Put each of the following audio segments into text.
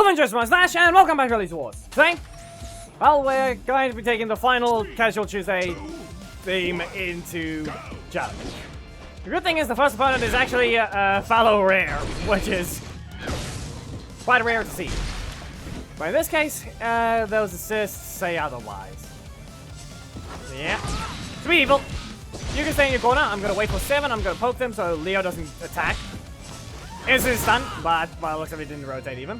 Avengers my Slash, and welcome back to Elite Wars. Today, well, we're going to be taking the final Casual Tuesday theme into challenge. The good thing is the first opponent is actually a fallow rare, which is quite rare to see. But in this case, those assists say otherwise. Yeah. Sweet Evil. You can stay in your corner. I'm going to wait for 7. I'm going to poke them so Leo doesn't attack. Instant stun, but by the looks of it, didn't rotate even.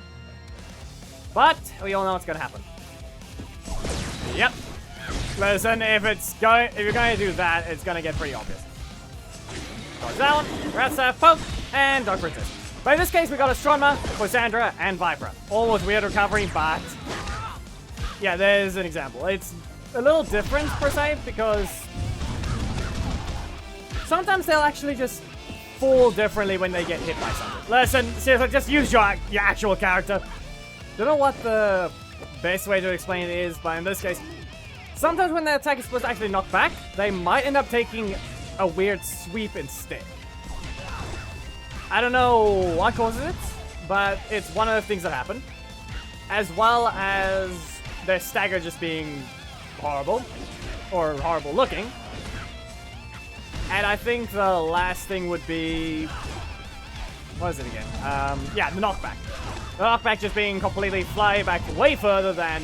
But we all know what's going to happen. Yep. Listen, if you're going to do that, it's going to get pretty obvious. Dodge that one, Rat Staff, poke, and Dark Princess. But in this case, we got Astronomer, Cassandra, and Viper. All with weird recovery, but yeah, there's an example. It's a little different per se because sometimes they'll actually just fall differently when they get hit by something. Listen, seriously, just use your actual character. Don't know what the best way to explain it is, but in this case, sometimes when the attack is supposed to actually knock back, they might end up taking a weird sweep instead. I don't know what causes it, but it's one of the things that happen. As well as their stagger just being horrible, or horrible looking. And I think the last thing would be... what is it again? Yeah, the knockback. The knockback just being completely fly back way further than,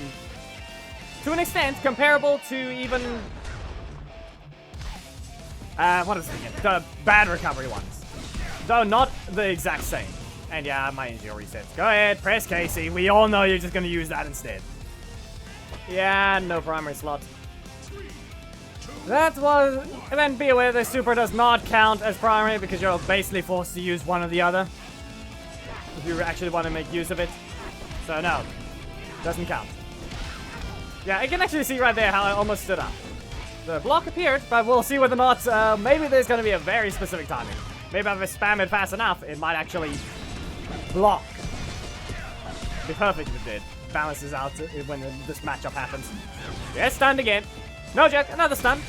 to an extent, comparable to even... what is it again? The bad recovery ones. Though not the exact same. And yeah, my injury resets. Go ahead, press Casey. We all know you're just going to use that instead. Yeah, no primary slot. That was... and then be aware that super does not count as primary because you're basically forced to use one or the other. If you actually want to make use of it. So no, doesn't count. Yeah, I can actually see right there how I almost stood up. The block appeared, but we'll see whether or not, maybe there's going to be a very specific timing. Maybe if I spam it fast enough, it might actually block. It'd be perfect if it did. Balances out when this matchup happens. Yeah, stunned again. No joke, another stun.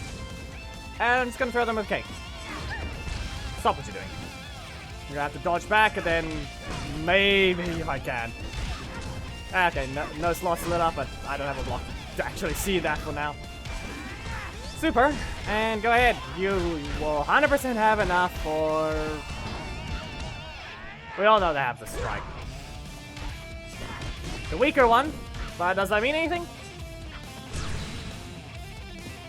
And I'm just gonna throw them with cake. Stop what you're doing. You're gonna have to dodge back and then maybe if I can. Okay, no slots lit up, but I don't have a block to actually see that for now. Super, and go ahead. You will 100% have enough for... we all know they have the strike. The weaker one, but does that mean anything?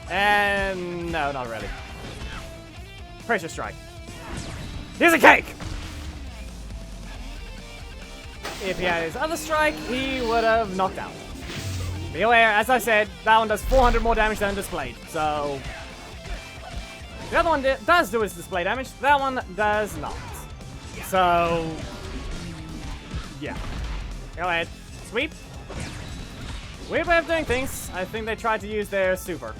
And no, not really. Pressure strike. Here's a cake! If he had his other strike, he would have knocked out. Be aware, as I said, that one does 400 more damage than displayed, so... the other one does do its display damage, that one does not. So... yeah. Go ahead. Sweep. Weird way of doing things. I think they tried to use their super.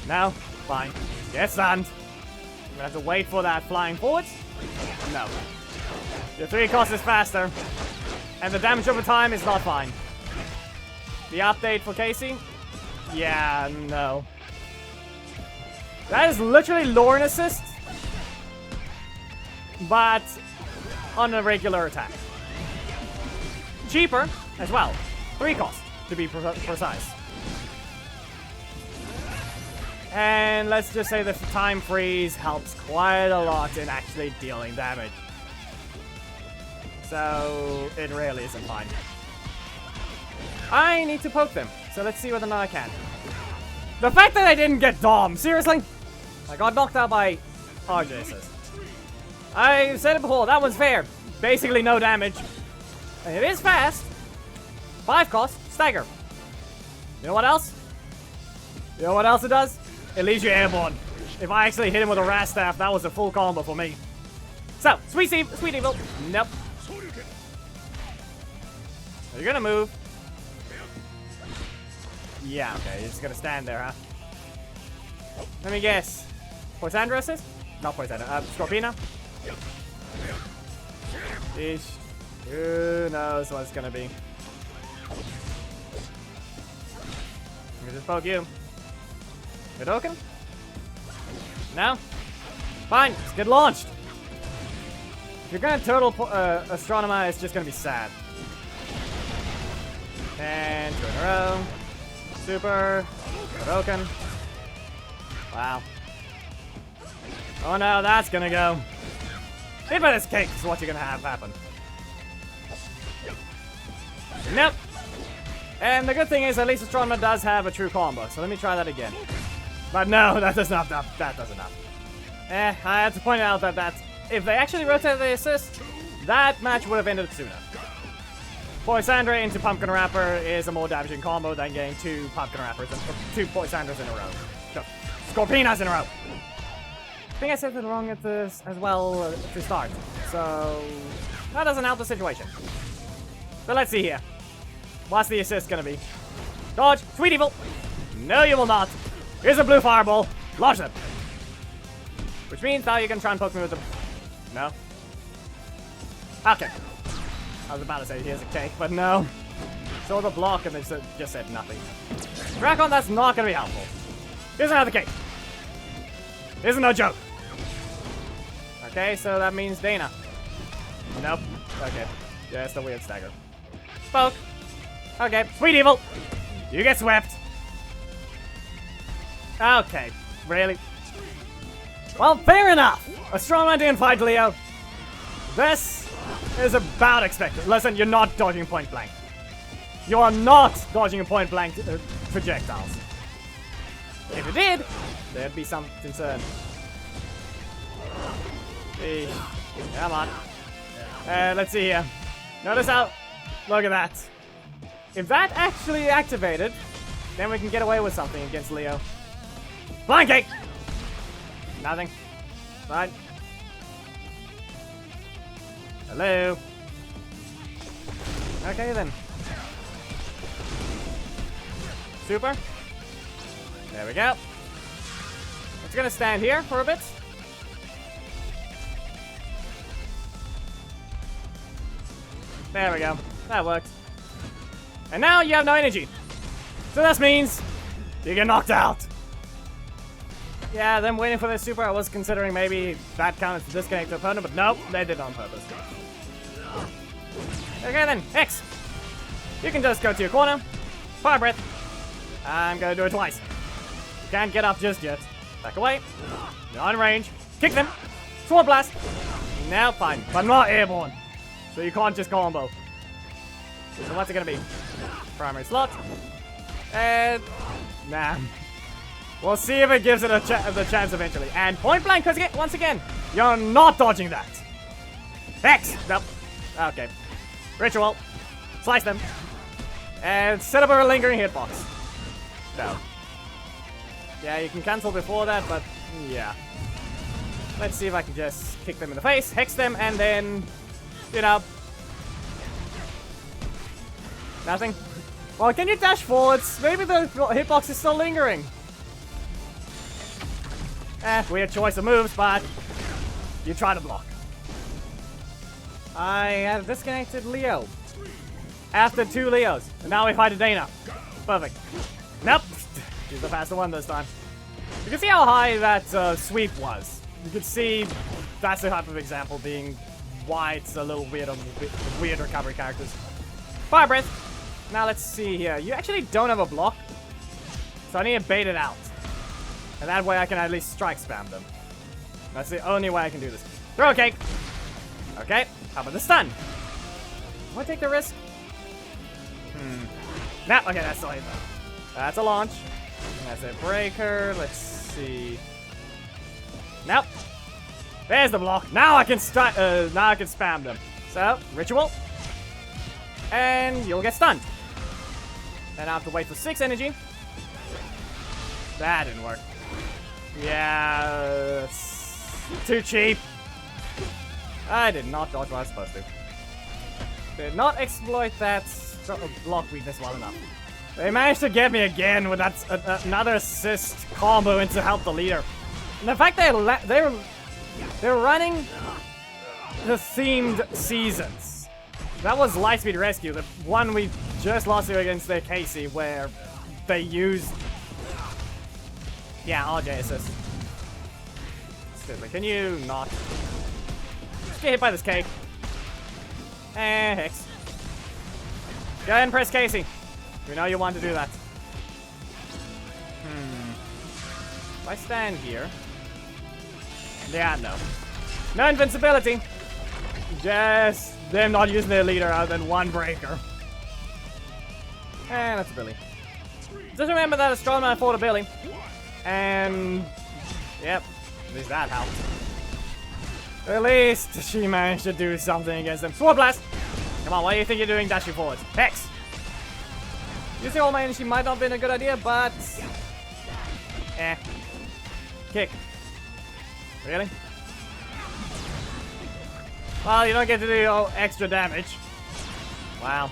No? Fine. Get stunned. I'm gonna have to wait for that flying forward. No. Your 3 cost is faster. And the damage over time is not fine. The update for Casey? Yeah, no. That is literally Lauren assist. But on a regular attack. Cheaper as well. 3 cost, to be precise. And let's just say the time freeze helps quite a lot in actually dealing damage. So it really isn't fine. I need to poke them, so let's see whether or not I can. The fact that I didn't get Dom, seriously? I got knocked out by RJ assist. I said it before, that one's fair. Basically no damage. And it is fast. 5 cost, stagger. You know what else? You know what else it does? It leaves you airborne. If I actually hit him with a Rat Staff, that was a full combo for me. So, Sweet Evil. Nope. Are you gonna move? Yeah, okay, you're just gonna stand there, huh? Let me guess. Poisandra assist? Not Poisandra, Scorpina? Eesh. Who knows what it's gonna be? Let me just poke you. Hadouken? No? Fine, just get launched. If you're gonna turtle Astronomer, it's just gonna be sad. And 2 in a row. Super. Broken. Wow. Oh no, that's gonna go. Hit by this cake is what you're gonna have happen. Nope. And the good thing is, at least Astronomer does have a true combo, so let me try that again. But no, that does not. That does enough. I had to point out that if they actually rotated the assist, that match would have ended sooner. Poisandre into Pumpkin Wrapper is a more damaging combo than getting 2 Pumpkin Wrappers and 2 Poisandras in a row. No, Scorpinas in a row. I think I said it wrong at this as well to start, so that doesn't help the situation. But let's see here. What's the assist gonna be? Dodge, Sweet Evil. No, you will not. Here's a blue fireball. Launch them. Which means now you can try and poke me with them. No. Okay. I was about to say here's a cake, but no. Saw the block and they just said nothing. Dracon, that's not gonna be helpful. Here's another cake. Here's no joke. Okay, so that means Dana. Nope. Okay. Yeah, it's the weird stagger. Poke. Okay, Sweet Evil. You get swept. Okay, really? Well, fair enough. A strong man didn't fight Leo. This is about expected. Listen, you're not dodging point blank. You are not dodging point blank projectiles. If you did, there'd be some concern. Hey, come on. Let's see here. Notice how... Look at that. If that actually activated, then we can get away with something against Leo. Blind cake! Nothing. Right. Hello. Okay then. Super. There we go. It's gonna stand here for a bit. There we go. That worked. And now you have no energy. So that means you get knocked out. Yeah, them waiting for this super, I was considering maybe that counted to disconnect the opponent, but nope, they did it on purpose. Okay then, X. You can just go to your corner. Fire breath. I'm gonna do it twice. You can't get up just yet. Back away. You're on range. Kick them. Sword blast. Now fine, but not airborne. So you can't just combo. So what's it gonna be? Primary slot. And... nah. We'll see if it gives it the chance eventually. And point blank, because once again, you're not dodging that. X! Nope. Okay. Ritual. Slice them. And set up a lingering hitbox. No. Yeah, you can cancel before that, but yeah. Let's see if I can just kick them in the face, hex them, and then, you know. Nothing. Well, can you dash forwards? Maybe the hitbox is still lingering. Weird choice of moves, but you try to block. I have disconnected Leo. After 2 Leos. And now we fight a Dana. Perfect. Nope. She's the faster one this time. You can see how high that sweep was. You can see that's the type of example being why it's a little weird on weird recovery characters. Fire breath. Now let's see here. You actually don't have a block. So I need to bait it out. And that way I can at least strike spam them. That's the only way I can do this. Throw a cake! Okay, how about the stun? Want to take the risk? Nah, okay, that's still hit though. That's a launch. That's a breaker. Let's see. Nope. There's the block. Now I can spam them. So, ritual. And you'll get stunned. Then I have to wait for 6 energy. That didn't work. Yeah, too cheap. I did not dodge what I was supposed to. Did not exploit that block weakness well enough. They managed to get me again with that another assist combo in to help the leader. And the fact they're running the themed seasons. That was Lightspeed Rescue, the one we just lost to against their Casey, where they used. Yeah, RJ assist. Stupid. Can you not? Just get hit by this cake. And Hex. Go ahead and press Casey. We know you want to do that. If I stand here... Yeah, no. No invincibility. Just them not using their leader other than one breaker. And that's Billy. Just remember that a strong man fought a Billy. And... Yep. At least that helped. At least she managed to do something against them. Sword Blast! Come on, what do you think you're doing dashing forward? Hex! Using all my she might not have been a good idea, but... Kick. Really? Well, you don't get to do extra damage. Wow.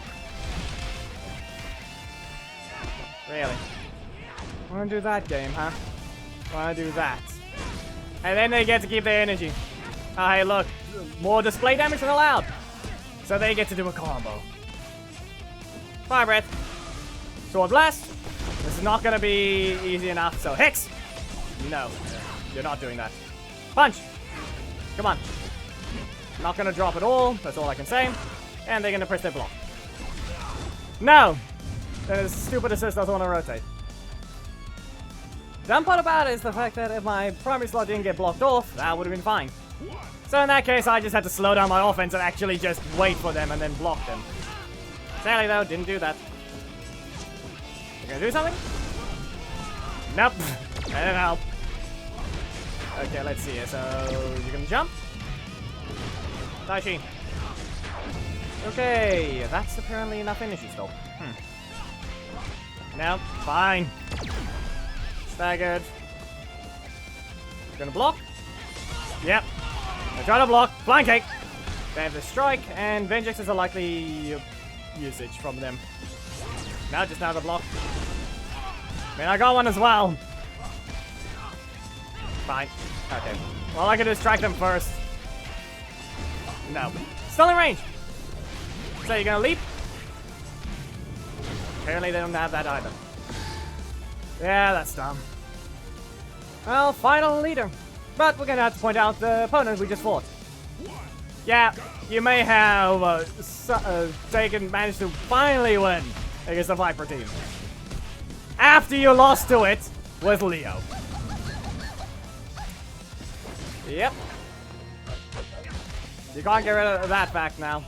Really? Wanna do that game, huh? Wanna do that. And then they get to keep their energy. Oh, hey, look. More display damage than allowed. So they get to do a combo. Fire Breath. Sword Blast. This is not gonna be easy enough, so Hex! No. You're not doing that. Punch! Come on. Not gonna drop at all. That's all I can say. And they're gonna press their block. No! That stupid assist doesn't want to rotate. Dumb part about it is the fact that if my primary slot didn't get blocked off, that would have been fine. So in that case, I just had to slow down my offense and actually just wait for them and then block them. Sadly though, didn't do that. You gonna do something? Nope. That didn't help. Okay, let's see here. So, you're gonna jump? Daishi. Okay, that's apparently enough energy still. No, fine. Staggered. Gonna block? Yep. They're trying to block. Flying Cake! They have the strike, and Vengeance is a likely usage from them. Now just another block. I mean, I got one as well. Fine. Okay. Well, I can distract them first. No. Still in range! So you're gonna leap? Apparently they don't have that either. Yeah, that's dumb. Well, final leader. But we're gonna have to point out the opponent we just fought. Yeah, you may have managed to finally win against the Viper team. After you lost to it with Leo. Yep. You can't get rid of that fact now.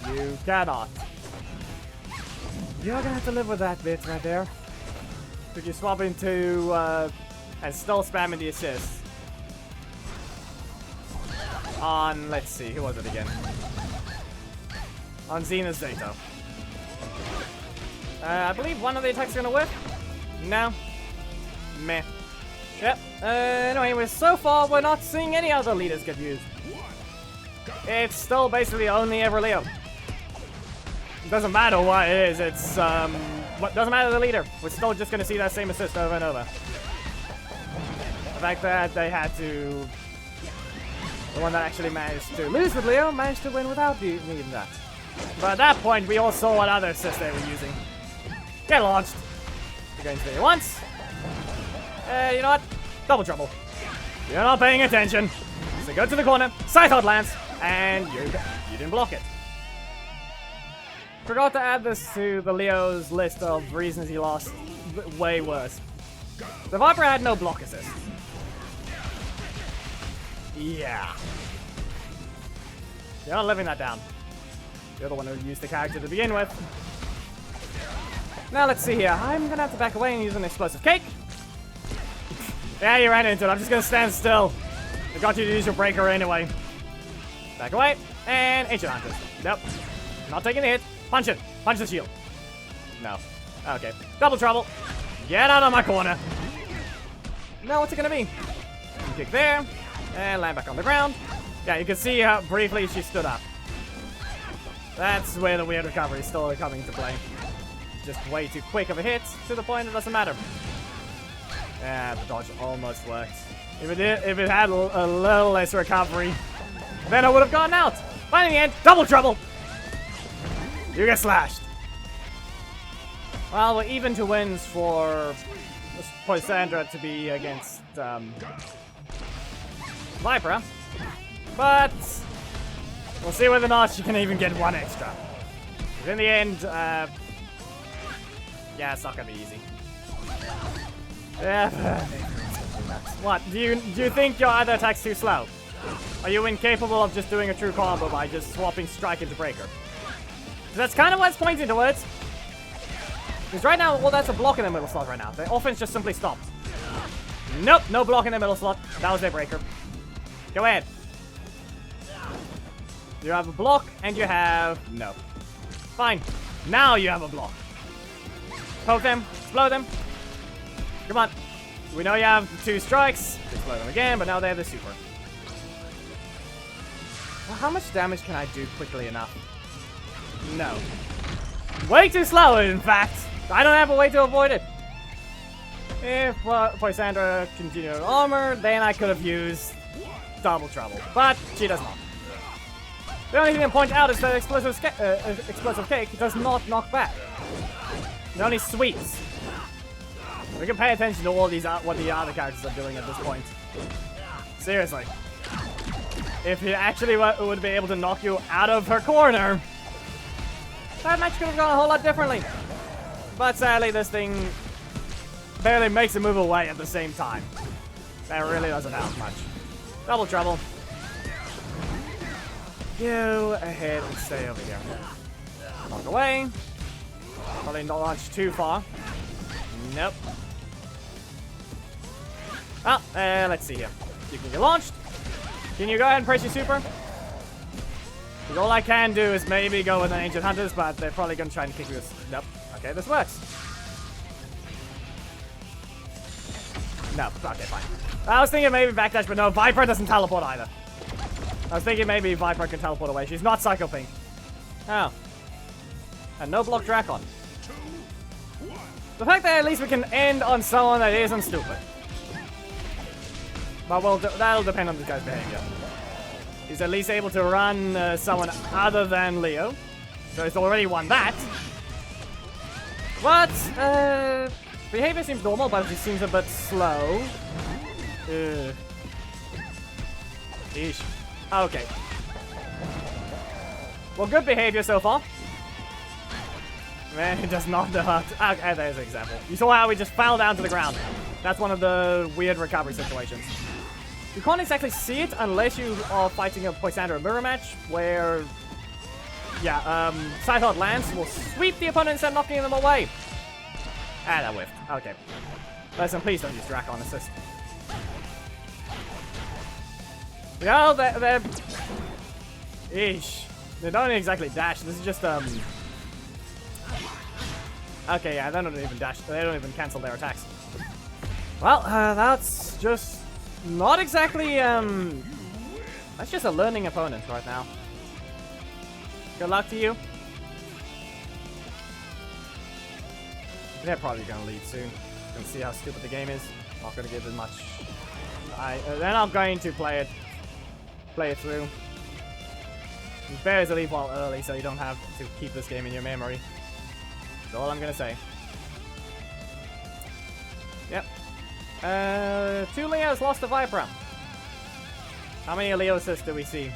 You cannot. You're gonna have to live with that bit right there. If you swap into, and still spamming the assist. On, let's see, who was it again? On Xena's Zato. I believe one of the attacks is gonna whip. No. Meh. Yep. Anyway, so far we're not seeing any other leaders get used. It's still basically only ever Leo. Doesn't matter what it is, it's, doesn't matter the leader. We're still just gonna see that same assist over and over. The fact that they had to... The one that actually managed to lose with Leo managed to win without needing that. But at that point, we all saw what other assists they were using. Get launched. You're going to do it once. You know what? Double trouble. You're not paying attention. So go to the corner, side out lance, and you didn't block it. Forgot to add this to the Leo's list of reasons he lost. Way worse. The Viper had no block assist. Yeah. You're not living that down. You're the one who used the character to begin with. Now let's see here. I'm gonna have to back away and use an explosive cake. Yeah, you ran into it. I'm just gonna stand still. I got you to use your breaker anyway. Back away. And Ancient Hunters. Nope. Not taking the hit. Punch it. Punch the shield. No. Okay. Double trouble. Get out of my corner. Now what's it gonna be? Kick there. And land back on the ground. Yeah, you can see how briefly she stood up. That's where the weird recovery is still coming to play. Just way too quick of a hit to the point it doesn't matter. Yeah, the dodge almost worked. If it had a little less recovery, then I would have gotten out. But in the end, double trouble. You get slashed. Well, we're even to wins for Sandra to be against Viper. But we'll see whether or not she can even get one extra. In the end, yeah, it's not gonna be easy. Yeah. What? Do you think your other attack's too slow? Are you incapable of just doing a true combo by just swapping strike into breaker? That's kind of what it's pointing towards. Because right now, well, that's a block in the middle slot right now. The offense just simply stopped. Nope, no block in the middle slot. That was their breaker. Go ahead. You have a block, and you have... No. Fine. Now you have a block. Poke them. Explode them. Come on. We know you have 2 strikes. Explode them again, but now they have the super. Well, how much damage can I do quickly enough? No. Way too slow, in fact. I don't have a way to avoid it. If Poisandra continued armor, then I could have used double trouble. But she does not. The only thing to point out is that explosive cake does not knock back. It only sweeps. We can pay attention to all these what the other characters are doing at this point. Seriously. If he actually would be able to knock you out of her corner, that match could have gone a whole lot differently. But sadly, this thing barely makes a move away at the same time. That really doesn't help much. Double trouble. Go ahead and stay over here. Walk away. Probably not launch too far. Nope. Well, let's see here. You can get launched. Can you go ahead and press your super? Because all I can do is maybe go with an Ancient Hunters, but they're probably going to try and kick you with... Nope. Okay, this works. No, okay, fine. I was thinking maybe backdash, but no, Viper doesn't teleport either. I was thinking maybe Viper can teleport away. She's not Psycho Pink. Oh. And no block Dracon. The fact that at least we can end on someone that isn't stupid. But well, that'll depend on this guy's behavior. He's at least able to run someone other than Leo. So he's already won that. But, behavior seems normal, but he seems a bit slow. Eesh. Okay. Well, good behavior so far. Man, he does not know how to... Okay, there's an example. You saw how he just fell down to the ground. That's one of the weird recovery situations. You can't exactly see it unless you are fighting a Poisandra mirror match, where... Yeah, Side-Hot Lance will sweep the opponent instead of knocking them away. Ah, that whiffed. Okay. Listen, please don't use Dracon Assist. You know, they're... Eesh. They don't exactly dash. This is just, Okay, yeah, they don't even dash. They don't even cancel their attacks. Well, that's just not exactly, that's just a learning opponent right now. Good luck to you. They're probably gonna lead soon. Gonna see how stupid the game is. Not gonna give it much. They're not going to play it through. It's better to leave while early so you don't have to keep this game in your memory. That's all I'm gonna say. Yep. 2 Leos lost to Viper. How many Leo assists do we see?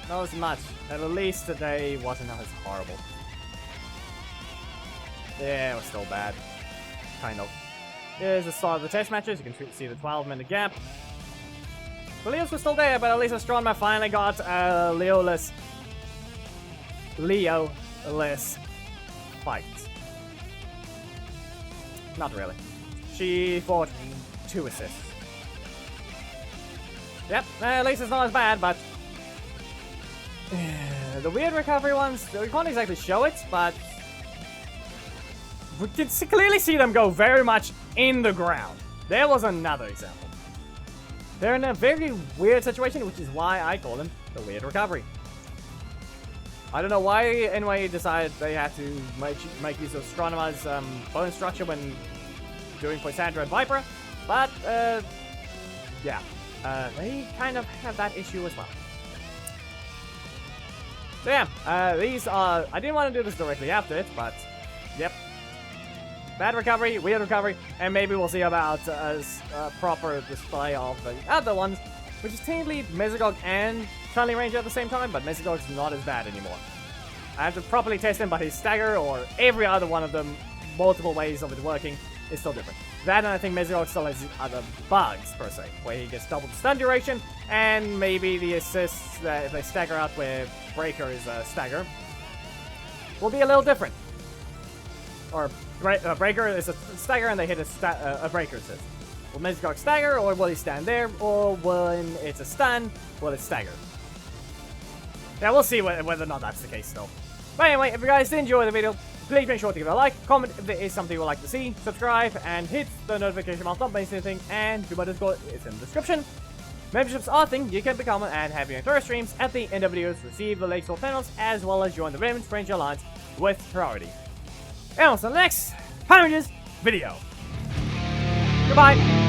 Not as much. At least today wasn't as horrible. Yeah, it was still bad. Kind of. Here's the start of the test matches. You can see the 12-minute gap. The Leos were still there, but at least Astronema finally got a Leo-less fight. Not really. She fought 2 assists. Yep, at least it's not as bad, but... the weird recovery ones, we can't exactly show it, but... we can clearly see them go very much in the ground. There was another example. They're in a very weird situation, which is why I call them the weird recovery. I don't know why anyway decided they had to make use of Astronema's bone structure when doing Poisandra and Viper, but yeah, they kind of have that issue as well. So yeah, these are... I didn't want to do this directly after it, but yep. Bad recovery, weird recovery, and maybe we'll see about a proper display of the other ones which is technically Mesogog and Chun-Li Ranger at the same time, but Mesogog's not as bad anymore. I have to properly test him, but his stagger or every other one of them, multiple ways of it working, is still different. That, and I think Mesogog still has other bugs, per se, where he gets double the stun duration, and maybe the assists that if they stagger out where Breaker is a stagger, will be a little different. Or Breaker is a stagger and they hit a Breaker assist. Will Mesogog stagger, or will he stand there, or when it's a stun, will it stagger? Yeah, we'll see whether or not that's the case, though. But anyway, if you guys did enjoy the video, please make sure to give it a like, comment if there is something you would like to see, subscribe, and hit the notification bell, don't miss anything, and my Discord is in the description. Memberships are a thing you can become and have your entire streams at the end of videos, receive the latest panels, as well as join the Raven's Ranger Alliance with priority. And on to the next Power Rangers video. Goodbye!